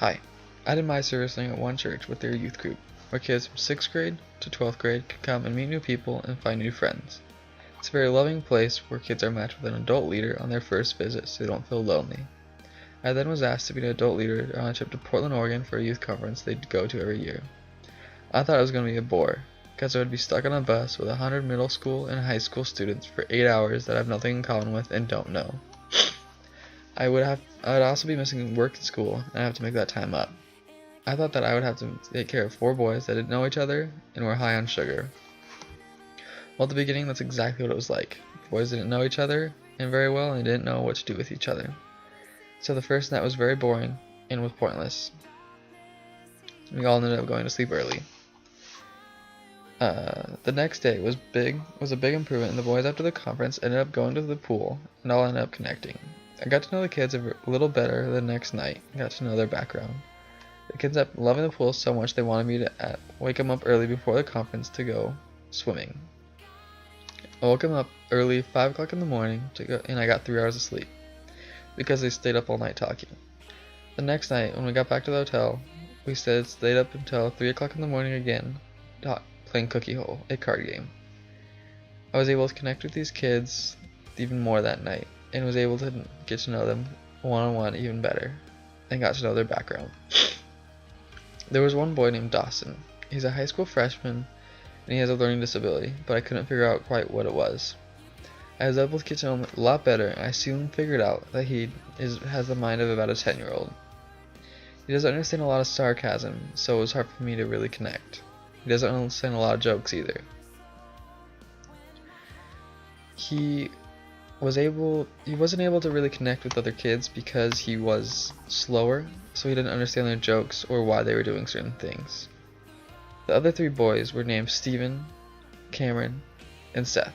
Hi, I did my servicing at one church with their youth group, where kids from 6th grade to 12th grade could come and meet new people and find new friends. It's a very loving place where kids are matched with an adult leader on their first visit so they don't feel lonely. I then was asked to be an adult leader on a trip to Portland, Oregon for a youth conference they'd go to every year. I thought it was going to be a bore, because I would be stuck on a bus with 100 middle school and high school students for 8 hours that I have nothing in common with and don't know. I would also be missing work at school, and I have to make that time up. I thought that I would have to take care of 4 boys that didn't know each other and were high on sugar. Well, at the beginning, that's exactly what it was like. The boys didn't know each other and very well, and they didn't know what to do with each other. So the first night was very boring and was pointless. We all ended up going to sleep early. The next day was a big improvement, and the boys after the conference ended up going to the pool and all ended up connecting. I got to know the kids a little better the next night and got to know their background. The kids ended up loving the pool so much they wanted me to wake them up early before the conference to go swimming. I woke them up early, 5 o'clock in the morning, and I got 3 hours of sleep because they stayed up all night talking. The next night, when we got back to the hotel, we stayed up until 3 o'clock in the morning again, playing Cookie Hole, a card game. I was able to connect with these kids even more that night, and was able to get to know them one-on-one even better, and got to know their background. There was one boy named Dawson. He's a high school freshman, and he has a learning disability, but I couldn't figure out quite what it was. I was able to get to know him a lot better, and I soon figured out that he has the mind of about a 10-year-old. He doesn't understand a lot of sarcasm, so it was hard for me to really connect. He doesn't understand a lot of jokes either. He wasn't able to really connect with other kids because he was slower, so he didn't understand their jokes or why they were doing certain things. The other 3 boys were named Steven, Cameron, and Seth.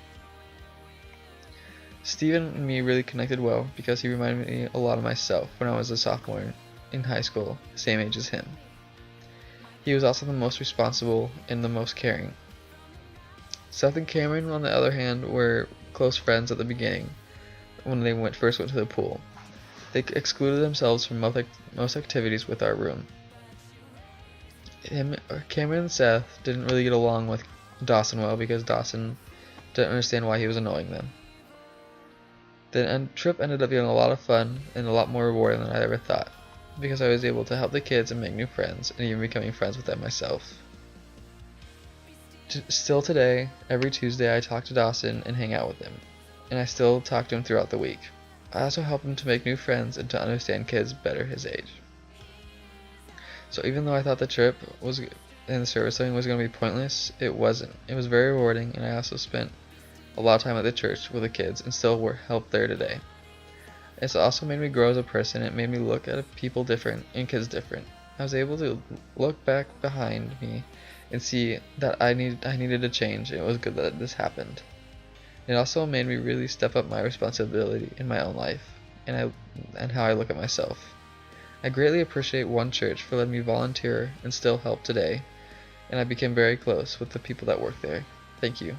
Steven and me really connected well because he reminded me a lot of myself when I was a sophomore in high school, same age as him. He was also the most responsible and the most caring. Seth and Cameron, on the other hand, were close friends at the beginning when they first went to the pool. They excluded themselves from most activities with our room. Cameron and Seth didn't really get along with Dawson well because Dawson didn't understand why he was annoying them. The trip ended up being a lot of fun and a lot more rewarding than I ever thought, because I was able to help the kids and make new friends, and even becoming friends with them myself. Still today, every Tuesday I talk to Dawson and hang out with him, and I still talk to him throughout the week. I also help him to make new friends and to understand kids better his age. So even though I thought the trip and the servicing was going to be pointless, it wasn't. It was very rewarding, and I also spent a lot of time at the church with the kids and still help there today. It's also made me grow as a person. It made me look at people different and kids different. I was able to look back behind me and see that I needed to change. It was good that this happened. It also made me really step up my responsibility in my own life and how I look at myself. I greatly appreciate One Church for letting me volunteer and still help today, and I became very close with the people that work there. Thank you.